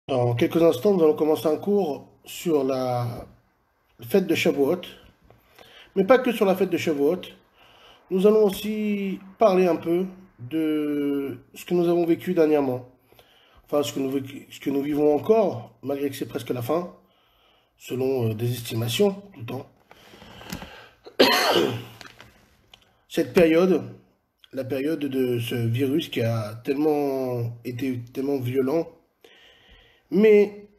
Dans quelques instants, nous allons commencer un cours sur la fête de Shavuot, mais pas que sur la fête de Shavuot. Nous allons aussi parler un peu de ce que nous avons vécu dernièrement, enfin ce que nous vivons encore, malgré que c'est presque la fin, selon des estimations tout le temps. Cette période, la période de ce virus qui a tellement été tellement violent, mais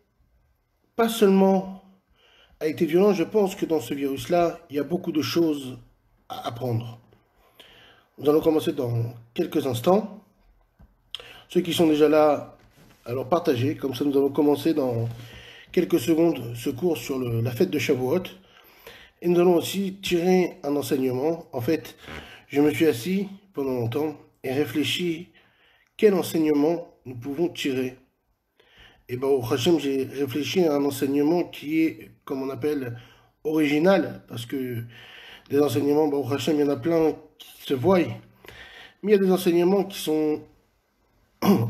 pas seulement a été violent, je pense que dans ce virus-là, il y a beaucoup de choses à apprendre. Nous allons commencer dans quelques instants. Ceux qui sont déjà là, alors partagez. Comme ça, nous allons commencer dans quelques secondes ce cours sur la fête de Shavuot. Et nous allons aussi tirer un enseignement. En fait, je me suis assis pendant longtemps et réfléchi quel enseignement nous pouvons tirer. Et bien, au Hachem, j'ai réfléchi à un enseignement qui est, comme on appelle, original. Parce que des enseignements, au Hachem, il y en a plein qui se voient. Mais il y a des enseignements qui sont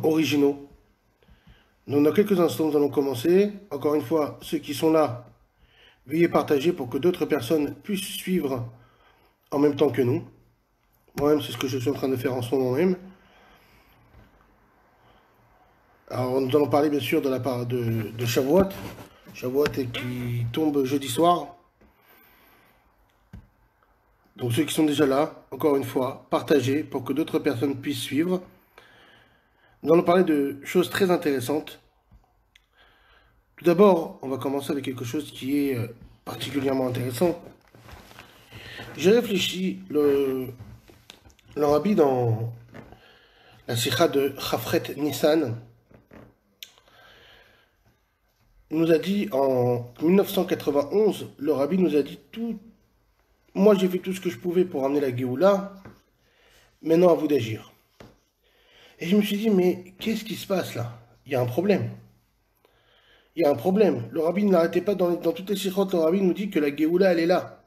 originaux. Donc dans quelques instants, nous allons commencer. Encore une fois, ceux qui sont là, veuillez partager pour que d'autres personnes puissent suivre en même temps que nous. Moi-même, c'est ce que je suis en train de faire en ce moment même. Alors nous allons parler bien sûr de la part de Shavuot. Shavuot qui tombe jeudi soir. Donc ceux qui sont déjà là, encore une fois, partagez pour que d'autres personnes puissent suivre. Nous allons parler de choses très intéressantes. Tout d'abord, on va commencer avec quelque chose qui est particulièrement intéressant. J'ai réfléchi, le rabbi dans la sikha de Chafret Nissan nous a dit en 1991, le rabbi nous a dit tout. Moi j'ai fait tout ce que je pouvais pour amener la Géoula, maintenant à vous d'agir. Et je me suis dit, mais qu'est-ce qui se passe là? Il y a un problème. Il y a un problème. Le rabbi n'arrêtait pas dans toutes les sikhot, le rabbi nous dit que la Géoula elle est là,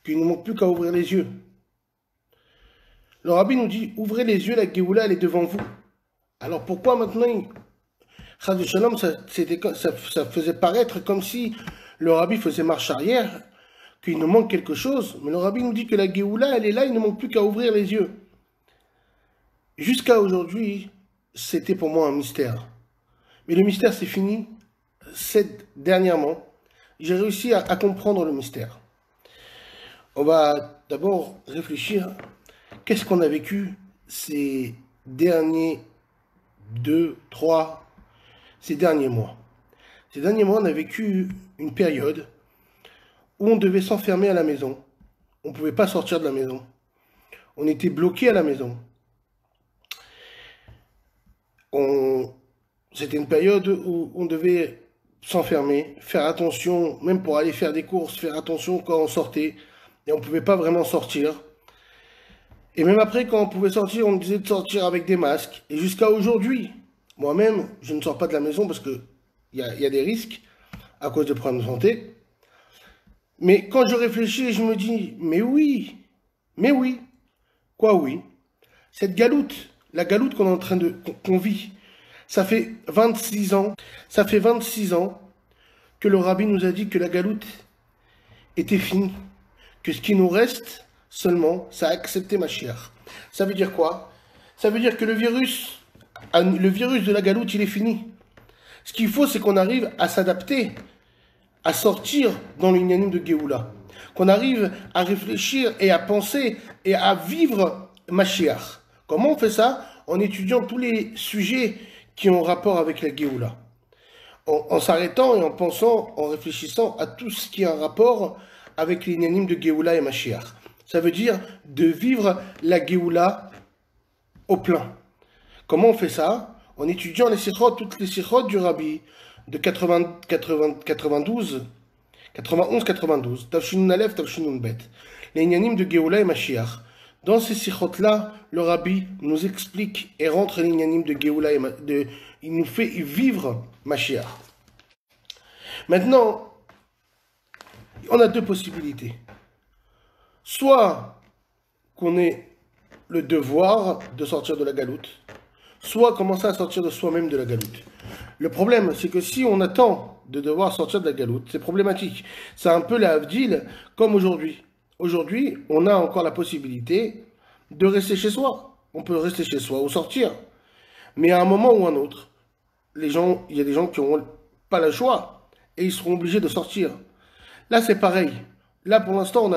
qu'il ne manque plus qu'à ouvrir les yeux. Le rabbi nous dit, ouvrez les yeux, la Géoula elle est devant vous. Alors pourquoi maintenant, Chas de Shalom, ça faisait paraître comme si le rabbi faisait marche arrière, qu'il nous manque quelque chose, mais le rabbi nous dit que la Géoula elle est là, il ne manque plus qu'à ouvrir les yeux. Jusqu'à aujourd'hui, c'était pour moi un mystère. Mais le mystère c'est fini. Dernièrement, j'ai réussi à comprendre le mystère. On va d'abord réfléchir, qu'est-ce qu'on a vécu ces derniers ces derniers mois. Ces derniers mois, on a vécu une période où on devait s'enfermer à la maison. On ne pouvait pas sortir de la maison. On était bloqué à la maison. C'était une période où on devait s'enfermer, faire attention, même pour aller faire des courses, faire attention quand on sortait. Et on ne pouvait pas vraiment sortir. Et même après, quand on pouvait sortir, on disait de sortir avec des masques. Et jusqu'à aujourd'hui, moi-même, je ne sors pas de la maison parce qu'il y a des risques à cause de problèmes de santé. Mais quand je réfléchis, je me dis, mais oui, quoi oui? Cette galoute, la galoute qu'on vit, ça fait 26 ans, ça fait 26 ans que le rabbi nous a dit que la galoute était finie, que ce qui nous reste seulement, c'est accepter Mashiach. Ça veut dire quoi? Ça veut dire que le virus de la galoute, il est fini. Ce qu'il faut, c'est qu'on arrive à s'adapter, à sortir dans l'unanime de Géoula. Qu'on arrive à réfléchir et à penser et à vivre Mashiach. Comment on fait ça? En étudiant tous les sujets qui ont rapport avec la Géoula. En s'arrêtant et en pensant, en réfléchissant à tout ce qui a un rapport avec l'unanime de Géoula et Mashiach. Ça veut dire de vivre la Géoula au plein. Comment on fait ça? En étudiant les sikhot, toutes les sikhot du rabbi de 92, Tafshinun Aleph, Tafshinun Bet, les inyanim de Géoula et Mashiach. Dans ces sikhot-là, le rabbi nous explique et rentre les inyanim de Géoula et il nous fait vivre Mashiach. Maintenant, on a deux possibilités. Soit qu'on ait le devoir de sortir de la galoute, soit commencer à sortir de soi-même de la galoute. Le problème, c'est que si on attend de devoir sortir de la galoute, c'est problématique. C'est un peu la Havdil comme aujourd'hui. Aujourd'hui, on a encore la possibilité de rester chez soi. On peut rester chez soi ou sortir. Mais à un moment ou un autre, il y a des gens qui n'auront pas le choix et ils seront obligés de sortir. Là, c'est pareil. Là, pour l'instant,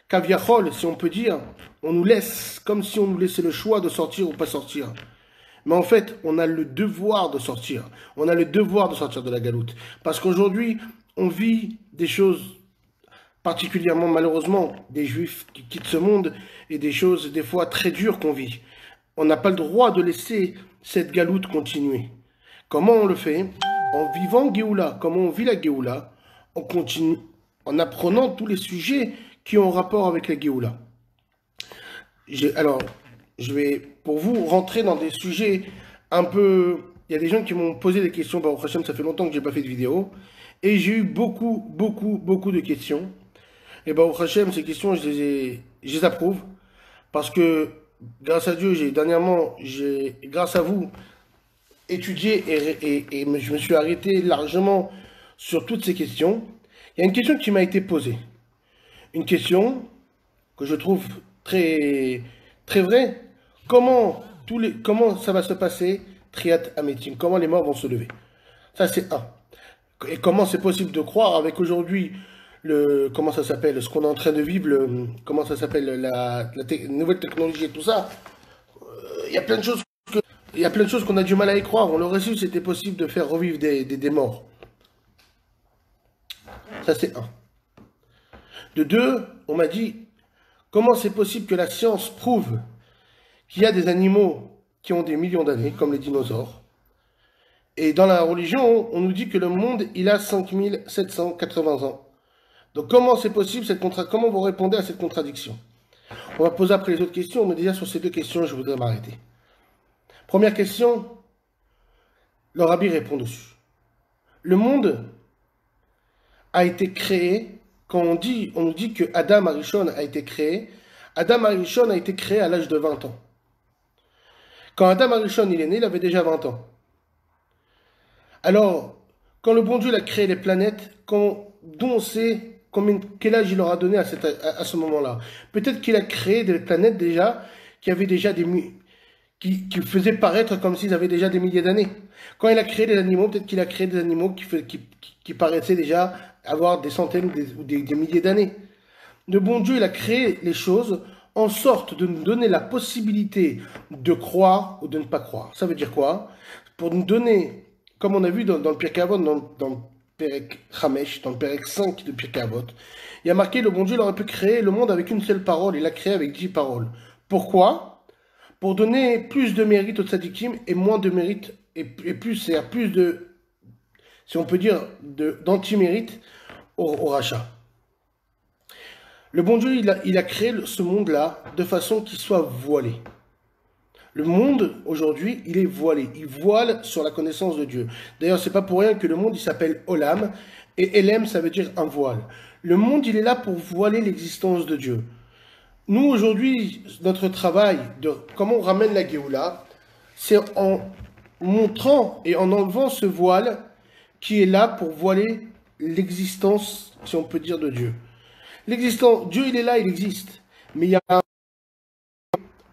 Kaviachol, si on peut dire, on nous laisse comme si on nous laissait le choix de sortir ou pas sortir. Mais en fait, on a le devoir de sortir. On a le devoir de sortir de la galoute. Parce qu'aujourd'hui, on vit des choses, particulièrement malheureusement, des juifs qui quittent ce monde et des choses des fois très dures qu'on vit. On n'a pas le droit de laisser cette galoute continuer. Comment on le fait? En vivant Géoula. Comment on vit la Géoula? On continue en apprenant tous les sujets qui ont rapport avec la Géoula. Alors, je vais, pour vous, rentrer dans des sujets un peu... Il y a des gens qui m'ont posé des questions, Baruch Hashem, ça fait longtemps que je n'ai pas fait de vidéo, et j'ai eu beaucoup de questions. Et Baruch Hashem, ces questions, je les approuve, parce que, grâce à Dieu, grâce à vous, étudié et je me suis arrêté largement sur toutes ces questions. Il y a une question qui m'a été posée. Une question que je trouve très vraie. Comment ça va se passer, Triat Ametim? Comment les morts vont se lever? Ça, c'est un. Et comment c'est possible de croire avec aujourd'hui comment ça s'appelle, ce qu'on est en train de vivre, comment ça s'appelle, la nouvelle technologie et tout ça. Il y a plein de choses qu'on a du mal à y croire. On l'aurait su, c'était possible de faire revivre des morts. Ça, c'est un. De deux, on m'a dit, comment c'est possible que la science prouve qu'il y a des animaux qui ont des millions d'années, comme les dinosaures. Et dans la religion, on nous dit que le monde, il a 5780 ans. Donc comment c'est possible, comment vous répondez à cette contradiction? On va poser après les autres questions, mais déjà sur ces deux questions, je voudrais m'arrêter. Première question, le rabbi répond dessus. Le monde a été créé, quand on nous dit que Adam Arishon a été créé, Adam Arishon a été créé à l'âge de 20 ans. Quand Adam Arishon il est né, il avait déjà 20 ans. Alors, quand le bon Dieu a créé les planètes, dont on sait quel âge il leur a donné à ce moment-là. Peut-être qu'il a créé des planètes déjà qui avaient déjà qui faisaient paraître comme s'ils avaient déjà des milliers d'années. Quand il a créé des animaux, peut-être qu'il a créé des animaux qui paraissaient déjà avoir des centaines ou des milliers d'années. Le bon Dieu, il a créé les choses en sorte de nous donner la possibilité de croire ou de ne pas croire. Ça veut dire quoi? Pour nous donner, comme on a vu dans le Pirkei Avot, dans le Perek Chamesh, dans le Perek 5 de Pirkei Avot, il y a marqué, le bon Dieu il aurait pu créer le monde avec une seule parole, il l'a créé avec 10 paroles. Pourquoi? Pour donner plus de mérite aux tzadikim et moins de mérite, et plus, c'est-à-dire plus de, si on peut dire, d'anti-mérite au rachat. Le bon Dieu, il a créé ce monde-là de façon qu'il soit voilé. Le monde, aujourd'hui, il est voilé. Il voile sur la connaissance de Dieu. D'ailleurs, c'est pas pour rien que le monde, il s'appelle Olam. Et Elem, ça veut dire un voile. Le monde, il est là pour voiler l'existence de Dieu. Nous, aujourd'hui, notre travail de comment on ramène la Géoula, c'est en montrant et en enlevant ce voile qui est là pour voiler l'existence, si on peut dire, de Dieu. L'existence, Dieu, il est là, il existe. Mais il y a un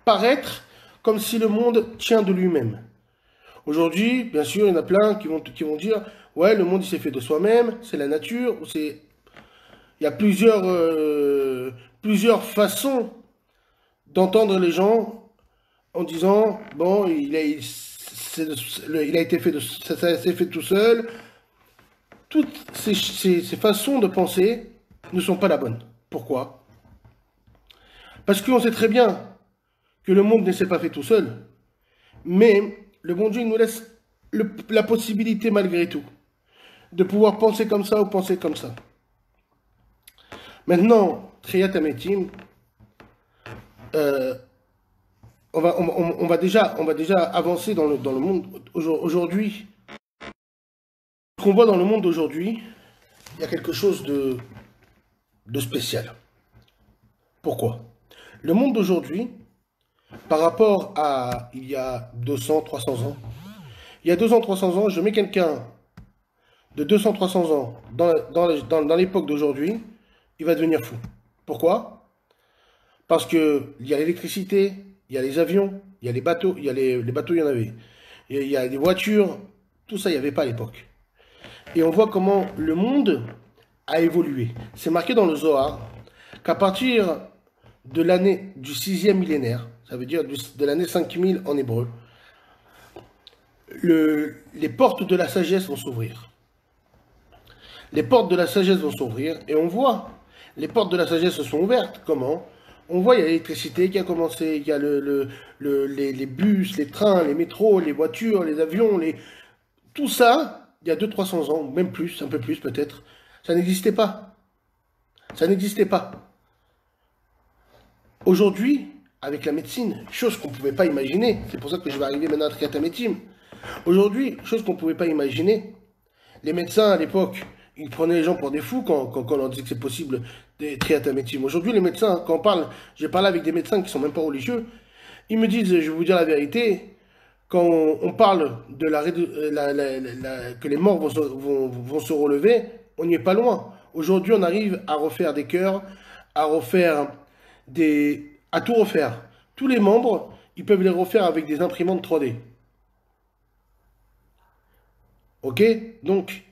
paraître comme si le monde tient de lui-même. Aujourd'hui, bien sûr, il y en a plein qui vont dire « Ouais, le monde, il s'est fait de soi-même, c'est la nature. » Il y a plusieurs façons d'entendre les gens en disant « Bon, il a été fait ça s'est fait tout seul. » Toutes ces façons de penser ne sont pas la bonne. Pourquoi? Parce qu'on sait très bien que le monde ne s'est pas fait tout seul, mais le bon Dieu nous laisse la possibilité malgré tout de pouvoir penser comme ça ou penser comme ça. Maintenant, Triat Ametim, on va déjà avancer dans le monde aujourd'hui. Ce qu'on voit dans le monde d'aujourd'hui, il y a quelque chose de spécial. Pourquoi? Le monde d'aujourd'hui, par rapport à il y a 200, 300 ans, il y a 200, 300 ans, je mets quelqu'un de 200, 300 ans dans l'époque d'aujourd'hui, il va devenir fou. Pourquoi? Parce qu'il y a l'électricité, il y a les avions, il y a les bateaux, il y a les bateaux, il y en avait. Il y a des voitures, tout ça, il n'y avait pas à l'époque. Et on voit comment le monde a évolué. C'est marqué dans le Zohar qu'à partir de l'année du 6e millénaire, ça veut dire de l'année 5000 en hébreu, les portes de la sagesse vont s'ouvrir. Les portes de la sagesse vont s'ouvrir et on voit, les portes de la sagesse se sont ouvertes. Comment? On voit, il y a l'électricité qui a commencé, il y a les bus, les trains, les métros, les voitures, les avions, tout ça, il y a 200-300 ans, même plus, un peu plus peut-être, ça n'existait pas. Ça n'existait pas. Aujourd'hui, avec la médecine, chose qu'on ne pouvait pas imaginer, c'est pour ça que je vais arriver maintenant à Triat Hametim. Aujourd'hui, chose qu'on ne pouvait pas imaginer, les médecins à l'époque, ils prenaient les gens pour des fous quand on leur disait que c'est possible des Triat Hametim. Aujourd'hui, les médecins, quand on parle, j'ai parlé avec des médecins qui ne sont même pas religieux, ils me disent, je vais vous dire la vérité, quand on parle de que les morts vont se relever, on n'y est pas loin. Aujourd'hui, on arrive à refaire des cœurs, à tout refaire. Tous les membres, ils peuvent les refaire avec des imprimantes 3D. Ok? Donc,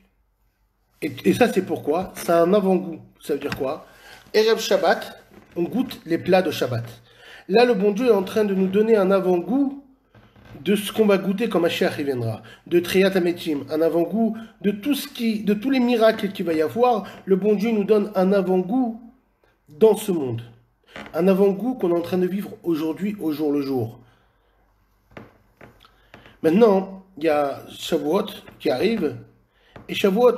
et ça c'est pourquoi? C'est un avant-goût. Ça veut dire quoi? Erev Shabbat, on goûte les plats de Shabbat. Là, le bon Dieu est en train de nous donner un avant-goût de ce qu'on va goûter quand Mashiach viendra, de Triat Hametim, un avant-goût de de tous les miracles qu'il va y avoir. Le bon Dieu nous donne un avant-goût dans ce monde, un avant-goût qu'on est en train de vivre aujourd'hui, au jour le jour. Maintenant, il y a Shavuot qui arrive, et Shavuot,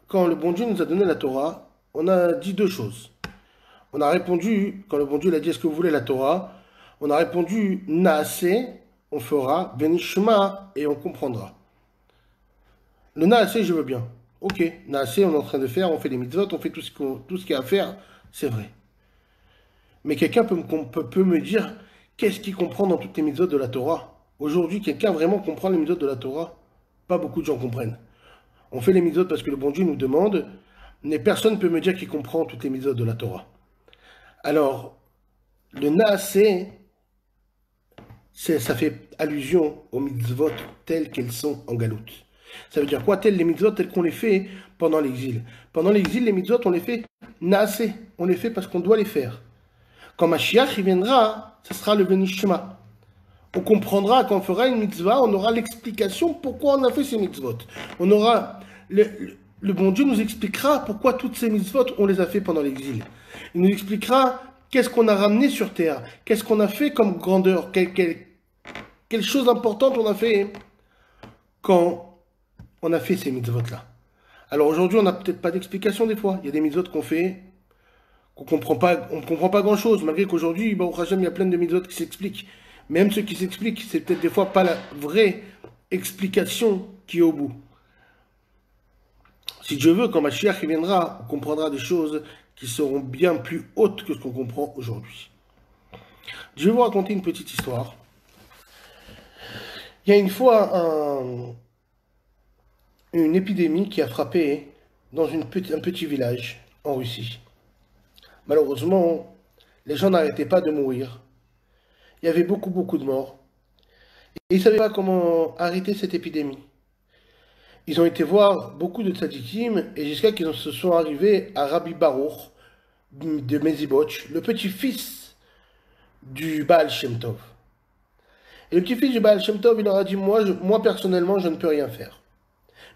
quand le bon Dieu nous a donné la Torah, on a dit deux choses. On a répondu, quand le bon Dieu a dit est-ce que vous voulez la Torah, on a répondu Naaseh, on fera, Benishma, et on comprendra. Le Naaseh, je veux bien. Ok, Naaseh, on est en train de faire, on fait les mitzvot, on fait tout ce qu'il y a à faire, c'est vrai. Mais quelqu'un peut me dire qu'est-ce qu'il comprend dans toutes les mitzvot de la Torah? Aujourd'hui, quelqu'un vraiment comprend les mitzvot de la Torah? Pas beaucoup de gens comprennent. On fait les mitzvot parce que le bon Dieu nous demande, mais personne ne peut me dire qu'il comprend toutes les mitzvot de la Torah. Alors, le Naaseh, ça fait allusion aux mitzvot telles qu'elles sont en galoute. Ça veut dire quoi? Telles les mitzvot telles qu'on les fait pendant l'exil. Pendant l'exil, les mitzvot, on les fait Naaseh. On les fait parce qu'on doit les faire. Quand Mashiach viendra, ce sera le Benishma. On comprendra, quand on fera une mitzvah, on aura l'explication pourquoi on a fait ces mitzvot. On aura le bon Dieu nous expliquera pourquoi toutes ces mitzvot, on les a fait pendant l'exil. Il nous expliquera qu'est-ce qu'on a ramené sur terre, qu'est-ce qu'on a fait comme grandeur, quelle chose importante on a fait quand on a fait ces mitzvot-là. Alors aujourd'hui, on n'a peut-être pas d'explication des fois. Il y a des mitzvot qu'on fait, on ne comprend pas grand-chose, malgré qu'aujourd'hui, au Hashem, il y a plein de mitzvot qui s'expliquent. Même ceux qui s'expliquent, c'est peut-être des fois pas la vraie explication qui est au bout. Si Dieu veut, quand Mashiach viendra, on comprendra des choses qui seront bien plus hautes que ce qu'on comprend aujourd'hui. Je vais vous raconter une petite histoire. Il y a une fois une épidémie qui a frappé dans un petit village en Russie. Malheureusement, les gens n'arrêtaient pas de mourir. Il y avait beaucoup de morts. Et ils ne savaient pas comment arrêter cette épidémie. Ils ont été voir beaucoup de tzadikim et jusqu'à qu'ils se sont arrivés à Rabbi Baruch de Mezibotch, le petit-fils du Baal Shem Tov. Et le petit-fils du Baal Shem Tov, il leur a dit, moi personnellement, je ne peux rien faire.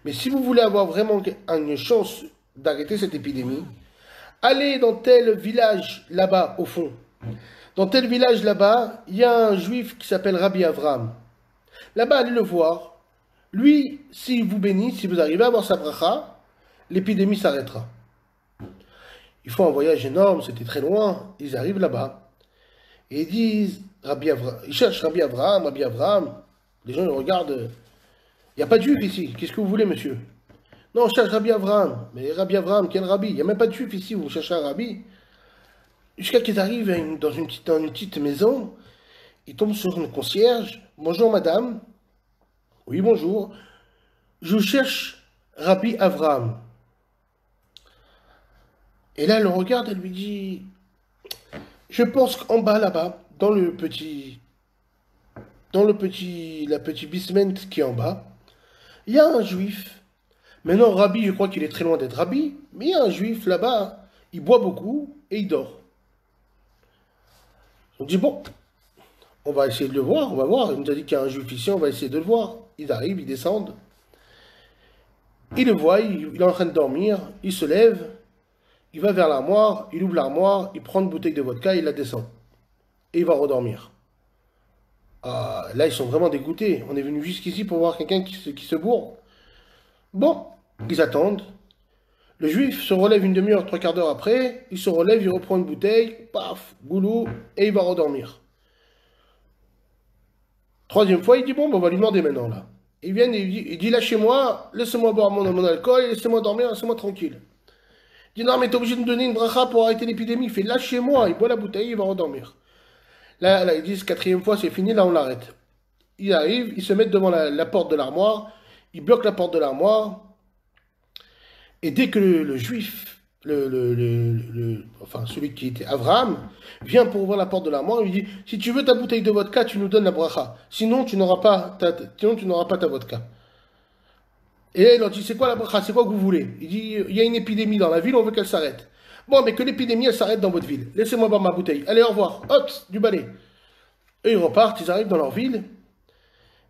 Mais si vous voulez avoir vraiment une chance d'arrêter cette épidémie, allez dans tel village là-bas, au fond. Dans tel village là-bas, il y a un juif qui s'appelle Rabbi Avram. Là-bas, allez le voir. Lui, s'il vous bénit, si vous arrivez à avoir sa bracha, l'épidémie s'arrêtera. Ils font un voyage énorme, c'était très loin. Ils arrivent là-bas. Et ils disent, ils cherchent Rabbi Avram. Les gens ils regardent. Il n'y a pas de juif ici. Qu'est-ce que vous voulez, monsieur? Non, on cherche Rabbi Avram. Mais Rabbi Avram, quel rabbi? Il n'y a même pas de juif ici, vous cherchez un rabbi. Jusqu'à qu'ils arrivent dans une petite maison, ils tombent sur une concierge. Bonjour madame, Oui, bonjour. Je cherche Rabbi Avraham. Et là, elle le regarde, elle lui dit, je pense qu'en bas, là-bas, la petite basement qui est en bas, il y a un juif. Maintenant, Rabbi, je crois qu'il est très loin d'être Rabbi, mais il y a un juif là-bas, il boit beaucoup et il dort. On dit, bon, on va essayer de le voir, on va voir. Il nous a dit qu'il y a un juif ici, on va essayer de le voir. Ils arrivent, ils descendent. Ils le voient, il est en train de dormir, il se lève, il va vers l'armoire, il ouvre l'armoire, il prend une bouteille de vodka, il la descend. Et il va redormir. Ah, là, ils sont vraiment dégoûtés. On est venu jusqu'ici pour voir quelqu'un qui se bourre. Bon, ils attendent. Le juif se relève une demi-heure, trois quarts d'heure après. Il se relève, il reprend une bouteille, paf, goulou, et il va redormir. Troisième fois, il dit, bon, on va lui demander maintenant, là. Ils viennent et il dit, lâchez-moi, laissez-moi boire mon alcool, et laissez-moi dormir, laissez-moi tranquille. Il dit, non, mais t'es obligé de me donner une bracha pour arrêter l'épidémie. Il fait, lâchez-moi, il boit la bouteille, il va redormir. Là, ils disent, quatrième fois, c'est fini, là, on l'arrête. Ils arrivent, ils se mettent devant la porte de l'armoire, ils bloquent la porte de l'armoire, et dès que le juif, enfin celui qui était Avraham, vient pour ouvrir la porte de l'armoire, il lui dit, si tu veux ta bouteille de vodka, tu nous donnes la bracha, sinon tu n'auras pas ta vodka. Et là, il leur dit, c'est quoi la bracha, c'est quoi que vous voulez? Il dit, il y a une épidémie dans la ville, on veut qu'elle s'arrête. Bon, mais que l'épidémie, elle s'arrête dans votre ville. Laissez-moi boire ma bouteille. Allez, au revoir. Hop, du balai. Et ils repartent, ils arrivent dans leur ville,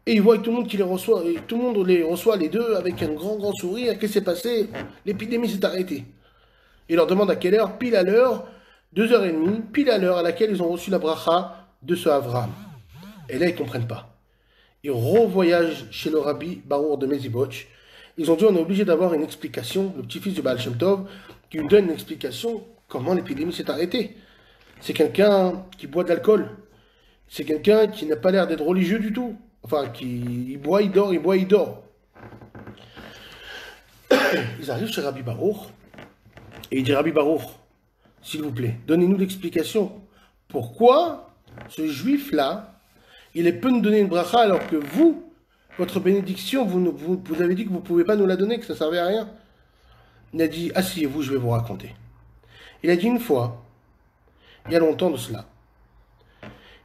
et ils voient tout le monde qui les reçoit, et tout le monde les reçoit les deux avec un grand, grand sourire. Qu'est-ce qui s'est passé? L'épidémie s'est arrêtée. Ils leur demandent à quelle heure? Pile à l'heure, 2h30, pile à l'heure à laquelle ils ont reçu la bracha de ce Avraham. Et là, ils ne comprennent pas. Ils revoyagent chez le rabbi Barour de Meziboch. Ils ont dit, on est obligé d'avoir une explication, le petit-fils du Baal Shem Tov, qui nous donne une explication comment l'épidémie s'est arrêtée. C'est quelqu'un qui boit de l'alcool. C'est quelqu'un qui n'a pas l'air d'être religieux du tout. Enfin, il boit, il dort, il boit, il dort. Ils arrivent chez Rabbi Barour, et il dit, Rabbi Barour, s'il vous plaît, donnez-nous l'explication. Pourquoi ce juif-là, il peut nous donner une bracha alors que vous, votre bénédiction, vous avez dit que vous ne pouvez pas nous la donner, que ça ne servait à rien. Il a dit, asseyez-vous, je vais vous raconter. Il a dit une fois, il y a longtemps de cela,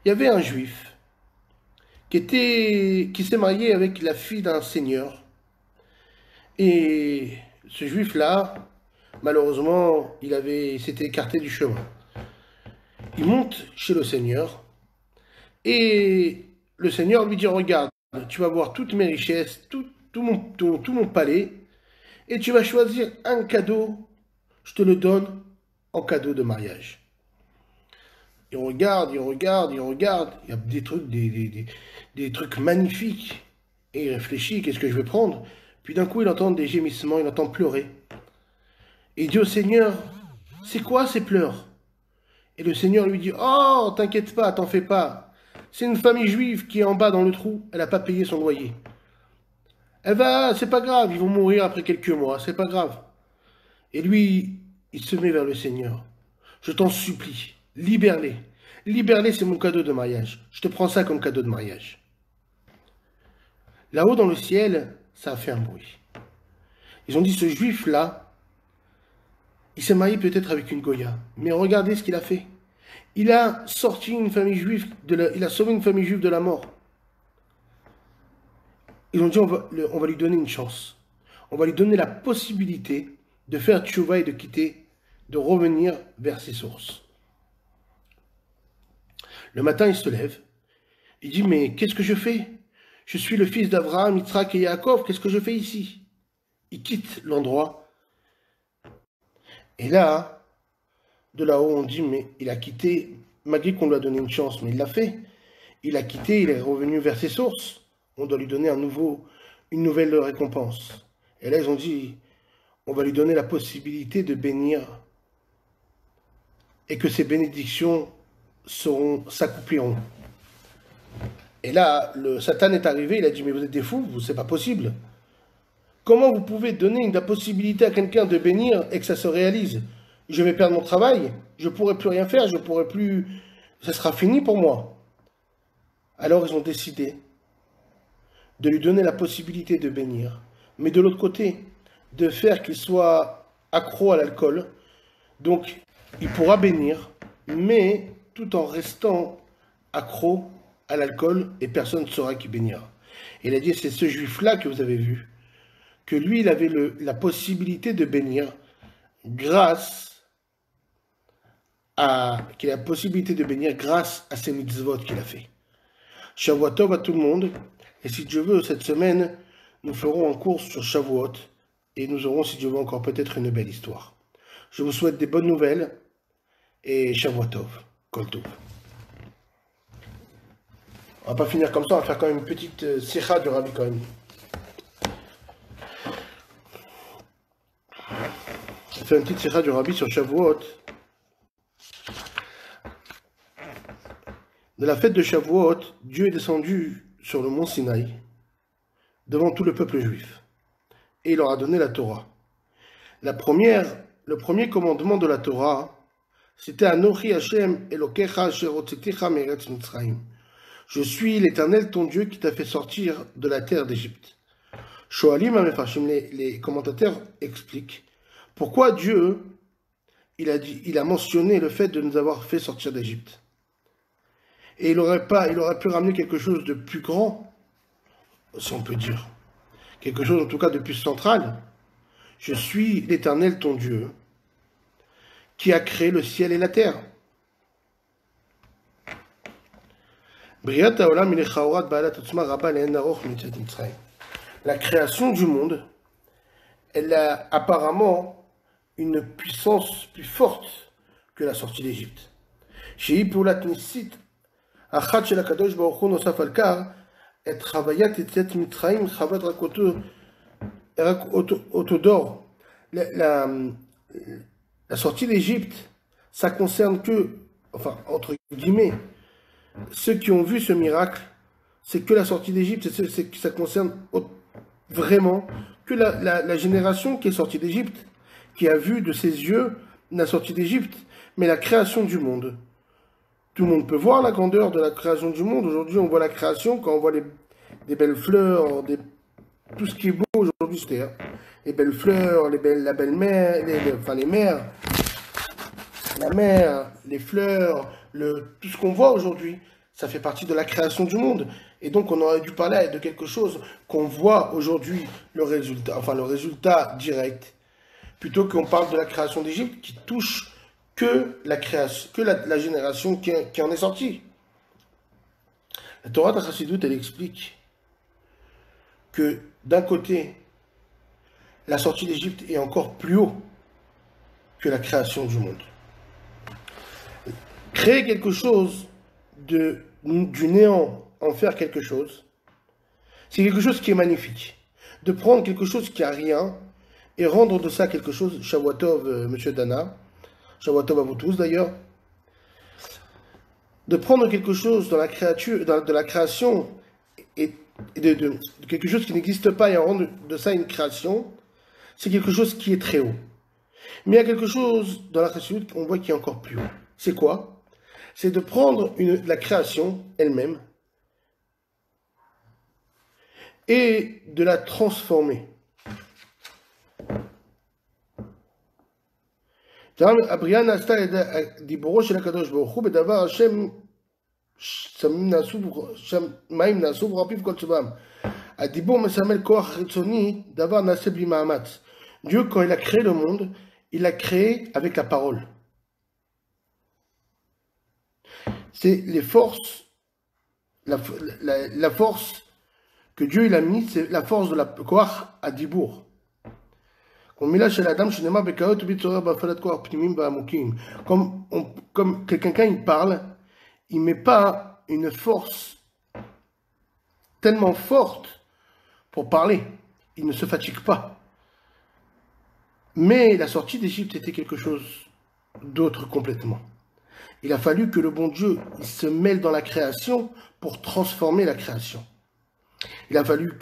il y avait un juif qui s'est marié avec la fille d'un seigneur. Et ce juif-là, malheureusement, il s'était écarté du chemin. Il monte chez le seigneur et le seigneur lui dit, regarde, tu vas voir toutes mes richesses, tout mon palais, et tu vas choisir un cadeau, je te le donne en cadeau de mariage. Il regarde, il y a des trucs, des trucs magnifiques, et il réfléchit, qu'est-ce que je vais prendre? Puis d'un coup, il entend des gémissements, il entend pleurer. Et il dit au Seigneur, c'est quoi ces pleurs? Et le Seigneur lui dit, oh, t'inquiète pas, t'en fais pas. C'est une famille juive qui est en bas dans le trou, elle n'a pas payé son loyer. C'est pas grave, ils vont mourir après quelques mois, c'est pas grave. Et lui, il se met vers le Seigneur. Je t'en supplie, libère-les. Libère-les, c'est mon cadeau de mariage. Je te prends ça comme cadeau de mariage. Là-haut dans le ciel, ça a fait un bruit. Ils ont dit, ce juif-là, il s'est marié peut-être avec une Goya. Mais regardez ce qu'il a fait. Il a sorti une famille juive, il a sauvé une famille juive de la mort. Ils ont dit, on va lui donner une chance. On va lui donner la possibilité de faire tchouva et de quitter, de revenir vers ses sources. Le matin, il se lève. Il dit, mais qu'est-ce que je fais? Je suis le fils d'Abraham, Yitzhak et Yaakov, qu'est-ce que je fais ici? Il quitte l'endroit. Et là, de là-haut, on dit, mais il a quitté, malgré qu'on lui a donné une chance, mais il l'a fait. Il a quitté, il est revenu vers ses sources. On doit lui donner une nouvelle récompense. Et là, ils ont dit, on va lui donner la possibilité de bénir et que ces bénédictions s'accompliront. Et là, le Satan est arrivé, il a dit, mais vous êtes des fous, c'est pas possible. Comment vous pouvez donner la possibilité à quelqu'un de bénir et que ça se réalise? Je vais perdre mon travail, je ne pourrai plus rien faire, ça sera fini pour moi. Alors ils ont décidé de lui donner la possibilité de bénir, mais de l'autre côté, de faire qu'il soit accro à l'alcool. Donc, il pourra bénir, mais tout en restant accro à l'alcool et personne ne saura qui bénira. Et il a dit, c'est ce juif-là que vous avez vu, que lui, il avait la possibilité de bénir qu'il a la possibilité de bénir grâce à ces mitzvot qu'il a fait. Shavuot Tov à tout le monde. Et si Dieu veut, cette semaine, nous ferons un cours sur Shavuot. Et nous aurons, si Dieu veut, encore peut-être une belle histoire. Je vous souhaite des bonnes nouvelles. Et Shavuot Tov. Kol Tov. On va pas finir comme ça, on va faire quand même une petite sikha du Rabbi Cohen. On va faire une petite sikha du Rabbi sur Shavuot. De la fête de Shavuot, Dieu est descendu sur le mont Sinaï, devant tout le peuple juif, et il leur a donné la Torah. Le premier commandement de la Torah, c'était Anochi Hashem Elokecha asher hotzeticha me'eretz Mitzrayim. Je suis l'Éternel ton Dieu qui t'a fait sortir de la terre d'Égypte. Shoalim HaMefarshim, les commentateurs expliquent pourquoi Dieu il a mentionné le fait de nous avoir fait sortir d'Égypte. Et il aurait pu ramener quelque chose de plus grand, si on peut dire. Quelque chose en tout cas de plus central. Je suis l'Éternel ton Dieu, qui a créé le ciel et la terre. La création du monde, elle a apparemment une puissance plus forte que la sortie d'Égypte. אחת של הקדוש ברוך הוא נוסף על כך, את חוויית יציאת מצרים חוות רק אותו דור. La sortie d'Égypte, ça concerne que, enfin, entre guillemets, ceux qui ont vu ce miracle, c'est que la sortie d'Égypte, ça concerne vraiment que la génération qui est sortie d'Égypte, qui a vu de ses yeux la sortie d'Égypte, mais la création du monde. Tout le monde peut voir la grandeur de la création du monde. Aujourd'hui, on voit la création quand on voit des belles fleurs, tout ce qui est beau aujourd'hui, c'est les belles fleurs, la belle mer, les mers, la mer, les fleurs, tout ce qu'on voit aujourd'hui, ça fait partie de la création du monde. Et donc, on aurait dû parler de quelque chose qu'on voit aujourd'hui, le résultat direct, plutôt qu'on parle de la création d'Égypte qui touche que la génération qui en est sortie. La Torah de Chassidut, elle explique que d'un côté, la sortie d'Égypte est encore plus haut que la création du monde. Créer quelque chose du néant, en faire quelque chose, c'est quelque chose qui est magnifique. De prendre quelque chose qui a rien et rendre de ça quelque chose, Shavuot Tov, Monsieur Dana, Shavuot Tov à vous tous d'ailleurs, de prendre quelque chose dans de la création et de quelque chose qui n'existe pas et en rendre de ça une création, c'est quelque chose qui est très haut. Mais il y a quelque chose dans la création qu'on voit qui est encore plus haut. C'est quoi? C'est de prendre la création elle-même et de la transformer. הבריאה נעשתה על ידי דיבורו של הקדוש ברוך הוא בדבר השם מים נעשו ורפיו כל צבאם. הדיבור מסמל כוח חיצוני, דבר נעשה בלי מאמץ. Dieu, quand il a créé le monde, il l'a créé avec la parole. C'est les forces, la force que Dieu il a mis, c'est la force de la koach adibour. Comme quelqu'un il parle, il ne met pas une force tellement forte pour parler. Il ne se fatigue pas. Mais la sortie d'Égypte était quelque chose d'autre complètement. Il a fallu que le bon Dieu il se mêle dans la création pour transformer la création. Il a fallu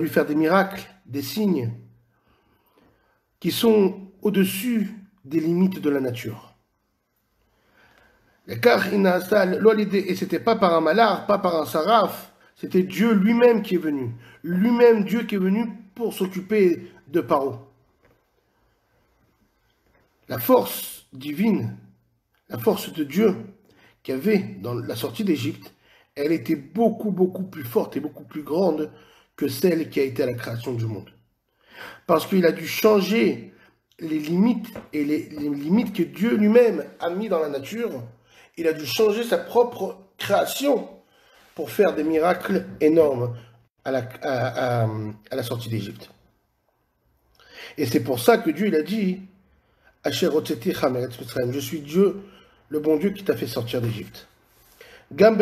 faire des miracles, des signes qui sont au-dessus des limites de la nature. Et c'était pas par un malard, pas par un saraf, c'était Dieu lui-même qui est venu. Lui-même, Dieu qui est venu pour s'occuper de Paro. La force divine, la force de Dieu qu'il y avait dans la sortie d'Égypte, elle était beaucoup, beaucoup plus forte et beaucoup plus grande que celle qui a été à la création du monde. Parce qu'il a dû changer les limites et les limites que Dieu lui-même a mis dans la nature. Il a dû changer sa propre création pour faire des miracles énormes à la sortie d'Égypte. Et c'est pour ça que Dieu il a dit je suis Dieu, le bon Dieu qui t'a fait sortir d'Égypte. Même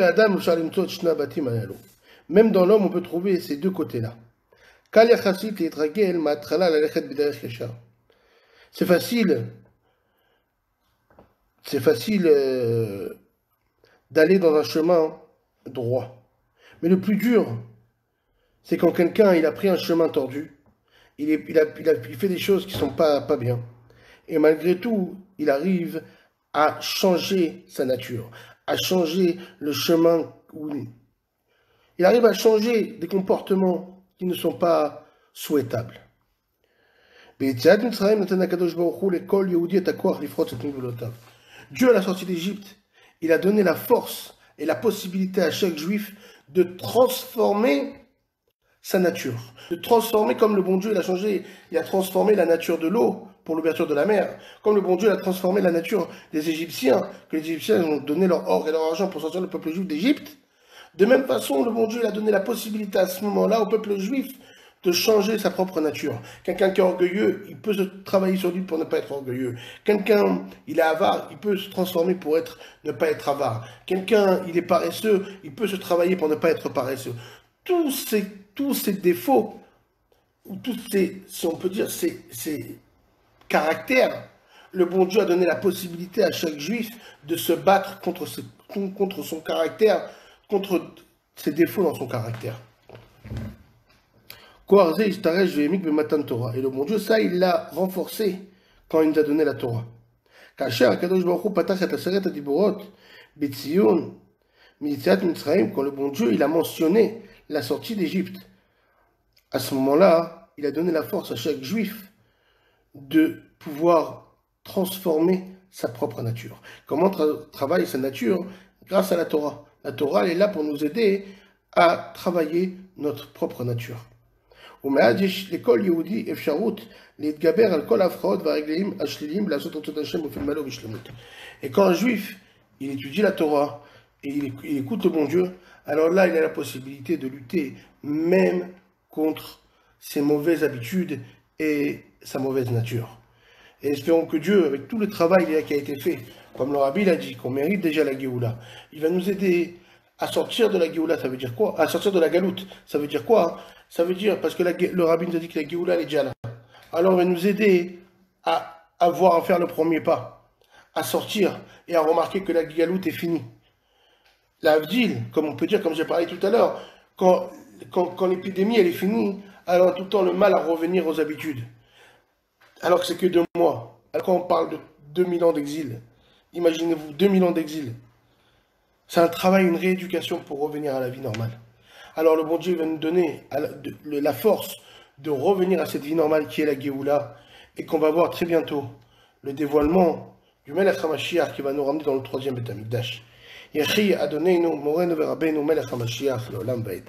dans l'homme, on peut trouver ces deux côtés-là. C'est facile d'aller dans un chemin droit. Mais le plus dur, c'est quand quelqu'un il a pris un chemin tordu, il fait des choses qui ne sont pas bien. Et malgré tout, il arrive à changer sa nature, à changer le chemin où il arrive à changer des comportements qui ne sont pas souhaitables. Dieu, à la sortie d'Égypte, il a donné la force et la possibilité à chaque juif de transformer sa nature. De transformer comme le bon Dieu il a changé, il a transformé la nature de l'eau pour l'ouverture de la mer. Comme le bon Dieu a transformé la nature des Égyptiens, que les Égyptiens ont donné leur or et leur argent pour sortir le peuple juif d'Égypte. De même façon, le bon Dieu il a donné la possibilité à ce moment-là au peuple juif de changer sa propre nature. Quelqu'un qui est orgueilleux, il peut se travailler sur lui pour ne pas être orgueilleux. Quelqu'un, il est avare, il peut se transformer pour ne pas être avare. Quelqu'un, il est paresseux, il peut se travailler pour ne pas être paresseux. Tous ces défauts, ou tous ces, si on peut dire, ces caractères, le bon Dieu a donné la possibilité à chaque juif de se battre contre son caractère, contre ses défauts dans son caractère. Et le bon Dieu, ça, il l'a renforcé quand il nous a donné la Torah. Quand le bon Dieu, il a mentionné la sortie d'Égypte, à ce moment-là, il a donné la force à chaque juif de pouvoir transformer sa propre nature. Comment travaille sa nature? Grâce à la Torah. La Torah elle est là pour nous aider à travailler notre propre nature. Et quand un juif, il étudie la Torah et il écoute le bon Dieu, alors là, il a la possibilité de lutter même contre ses mauvaises habitudes et sa mauvaise nature. Et espérons que Dieu, avec tout le travail qui a été fait, comme le Rabbi l'a dit, qu'on mérite déjà la Géoula, il va nous aider à sortir de la Géoula. Ça veut dire quoi? À sortir de la galoute. Ça veut dire quoi? Ça veut dire, parce que le Rabbi nous a dit que la Géoula, elle est déjà là. Alors, il va nous aider à faire le premier pas, à sortir et à remarquer que la galoute est finie. La Avdil, comme on peut dire, comme j'ai parlé tout à l'heure, quand l'épidémie, elle est finie, alors tout le temps le mal à revenir aux habitudes. Alors que c'est que 2 mois. Alors quand on parle de 2000 ans d'exil, imaginez-vous 2000 ans d'exil. C'est un travail, une rééducation pour revenir à la vie normale. Alors le bon Dieu va nous donner la force de revenir à cette vie normale qui est la Géoula et qu'on va voir très bientôt le dévoilement du Melech HaMashiach qui va nous ramener dans le 3e Beth Amikdash. Yechi Adonenu Morenu Verabenu Melech HaMashiach Leolam Vaed.